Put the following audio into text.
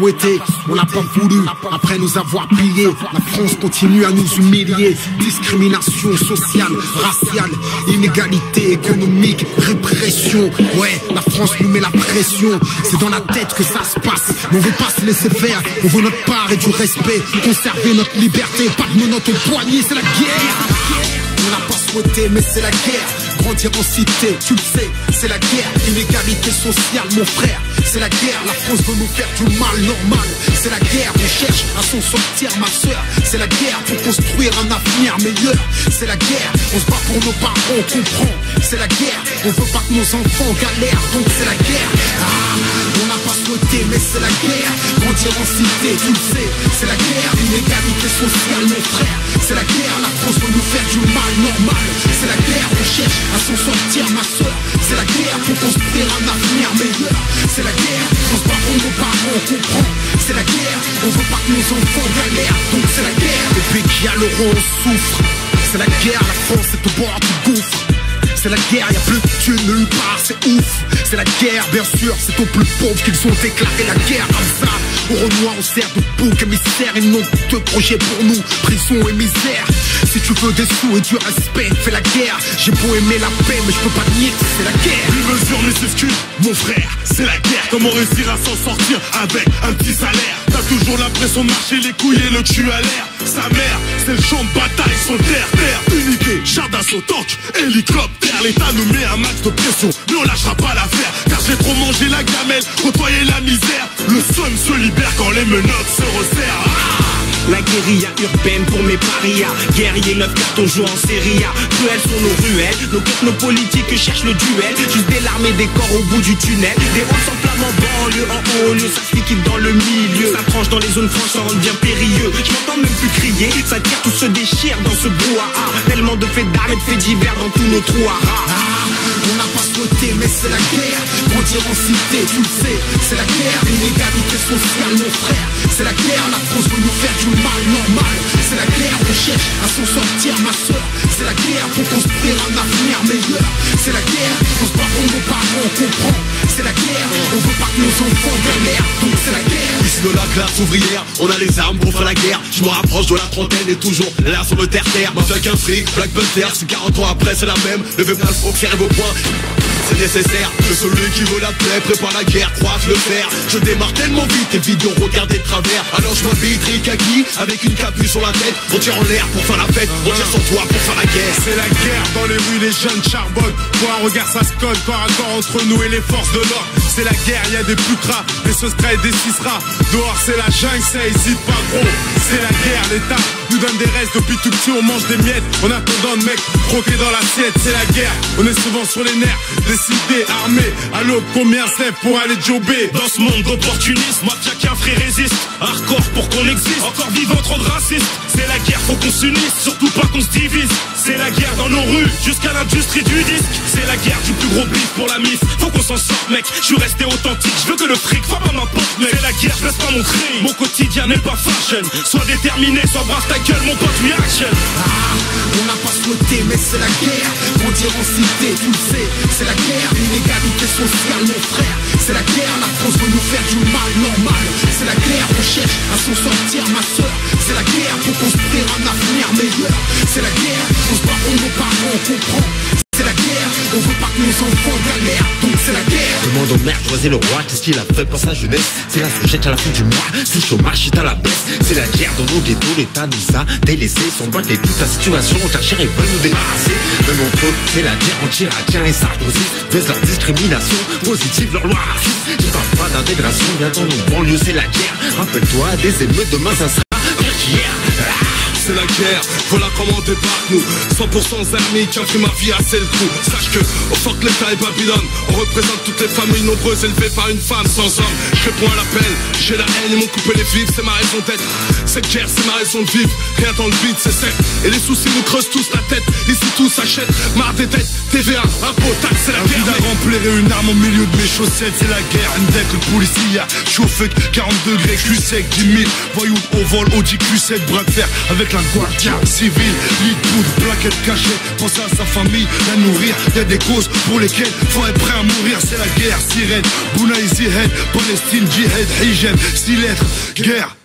souhaité, on n'a pas voulu. Après nous avoir pillés, la France continue à nous humilier. Discrimination sociale, raciale, inégalité économique, répression. Ouais, la France nous met la pression. C'est dans la tête que ça se passe. Mais on veut pas se laisser faire. On veut notre part et du respect. Conserver notre liberté, pas de menottes au poignet, c'est la guerre. On n'a pas souhaité, mais c'est la guerre. Grandir en cité, tu le sais, c'est la guerre. Inégalité sociale, mon frère, c'est la guerre. La France veut nous faire du mal, normal. C'est la guerre, on cherche à s'en sortir, ma soeur. C'est la guerre pour construire un avenir meilleur. C'est la guerre, on se bat pour nos parents, on comprend. C'est la guerre, on veut pas que nos enfants galèrent, donc c'est la guerre. On n'a pas souhaité, mais c'est la guerre. Grandir en cité, tu le sais, c'est la guerre. Inégalité sociale, mon frère, c'est la guerre. La France veut nous faire du mal, normal. C'est la guerre, on cherche à s'en sortir, ma soeur. C'est la guerre pour construire un avenir meilleur. C'est la guerre, on se bat pour nos parents, on comprend. C'est la guerre, on veut pas que nos enfants galèrent, donc c'est la guerre. Depuis qu'il y a l'euro, on souffre. C'est la guerre, la France est au bord du gouffre. C'est la guerre, y'a plus de Dieu nulle part, c'est ouf. C'est la guerre, bien sûr, c'est aux plus pauvres qu'ils ont déclaré la guerre comme ça. Au Renoir, on sert de bouc émissaire. Ils n'ont que projet pour nous, prison et misère. Si tu veux des sous et du respect, fais la guerre. J'ai beau aimer la paix, mais je peux pas nier que c'est la guerre. Une mesure mais s'excuse, mon frère, c'est la guerre. Comment réussir à s'en sortir avec un petit salaire? T'as toujours l'impression de marcher les couilles et le cul à l'air. Sa mère, c'est le champ de bataille, son terre, unité, char d'assaut, tank, hélicoptère. L'État nous met un max de pression, mais on lâchera pas l'affaire. Car j'ai trop mangé la gamelle, côtoyé la misère. Le son se libère quand les menottes se resserrent. La guérilla urbaine pour mes parias. Guerriers 9 cartons jouent en série A. Cruelles sont nos ruelles, nos cœurs, nos politiques cherchent le duel. Juste des larmes et des corps au bout du tunnel. Des hauts sans flammes en banlieue, en haut lieu. Ça se liquide dans le milieu. Ça tranche dans les zones franches, ça rend bien périlleux. Je m'entends même plus crier, ça tire, tout se déchire dans ce brouhaha. Tellement de faits d'armes et de faits divers dans tous nos trous à rats. On n'a pas souhaité, mais c'est la guerre. Grandir en cité, tu le sais, c'est la guerre. Inégalité sociale, mon frère, c'est la guerre. La France veut nous faire du mal, normal. C'est la guerre, on cherche à s'en sortir, ma soeur. C'est la guerre pour construire un avenir meilleur. C'est la guerre, on se bat pour nos parents, on comprend. C'est la guerre, on veut pas que nos enfants galèrent, donc c'est la guerre. Ici de la classe ouvrière, on a les armes pour faire la guerre. Je me rapproche de la trentaine et toujours là sur le terre-terre. Mafia qu'un fric, Black Panther, c'est 40 ans après, c'est la même. Levez pas le front, serrez vos poings. C'est nécessaire que celui qui veut la paix prépare la guerre, croise le fer. Je démarre tellement vite et vidéos regardez de travers. Alors je m'habille tricaki avec une capuche sur la tête. On tire en l'air pour faire la fête, on tire sur toi pour faire la guerre. C'est la guerre dans les rues, les jeunes charbonnent. Pour un regard ça se colle, corps à corps entre nous et les forces de l'ordre. C'est la guerre, y a des pucras, des sauceras et des ciceras. Dehors c'est la jungle, ça hésite pas gros. C'est la guerre, l'État nous donne des restes. Depuis tout petit on mange des miettes. En attendant de mecs croquer dans l'assiette. C'est la guerre, on est souvent sur les nerfs. Décidé, armé, à l'aube combien c'est pour aller jobber. Dans ce monde d'opportunisme, moi qu'un frère résiste. Hardcore pour qu'on existe, encore vivant trop de racistes. C'est la guerre, faut qu'on s'unisse, surtout pas qu'on se divise. C'est la guerre dans nos rues, jusqu'à l'industrie du disque. C'est la guerre du plus gros bif pour la mif. Faut qu'on s'en sorte mec, je suis resté authentique. Je veux que le fric soit pas m'importe mec. C'est la guerre, je laisse pas mon crime. Mon quotidien n'est pas fashion. Sois déterminé, sois brasse ta gueule mon pote, reaction. On n'a pas souhaité, mais c'est la guerre. Grandir en cité, tu le sais, c'est la guerre. Inégalité sociale, mon frère, c'est la guerre. La France veut nous faire du mal, normal. C'est la guerre, on cherche à s'en sortir, ma soeur. C'est la guerre pour construire un avenir meilleur. C'est la guerre, on se bat pour nos parents, on comprend. C'est la guerre, on veut pas que nos enfants galèrent, donc c'est la guerre. Le monde emmerde, choisis le roi, qu'est-ce qu'il a fait pour sa jeunesse? C'est la sujette à la fin du mois, c'est le chômage, c'est à la baisse. C'est la guerre dans nos ghettos, l'État nous a délaissés. Sans boîte et toute la situation, on cherche et veulent nous débarrasser. Même entre eux, c'est la guerre, on tire à tiens et Sarkozy. Baisse leur discrimination, positive leur loi raciste. Je parle pas d'intégration, bien dans nos banlieues, c'est la guerre. Rappelle-toi, des émeutes, demain ça sera pire qu'hier. C'est la guerre, voilà comment on débarque nous. 100% amis qui ont pris ma vie à c'est le coup. Sache que, au fort que l'État et Babylone, on représente toutes les familles nombreuses élevées par une femme sans homme. Je réponds à l'appel, j'ai la haine, ils m'ont coupé les vivres, c'est ma raison d'être. Cette guerre, c'est ma raison de vivre, rien dans le vide, c'est sec. Et les soucis nous creusent tous la tête, ici tout s'achète. Marre des dettes, TVA, impôts, taxes, c'est la guerre. Envie remplir une arme au milieu de mes chaussettes, c'est la guerre. Une deck, le policier, chaud feu, 40 degrés, cul sec, 10 000. Voyous au vol, Audi Q7, bras de fer, avec la guardia civile. Lit de poudre, plaquette cachée, penser à sa famille, la nourrir. Y'a des causes pour lesquelles faut être prêt à mourir. C'est la guerre, sirène, Bouna Easy Head, Palestine, Jihad, Hijab, 6 lettres, guerre.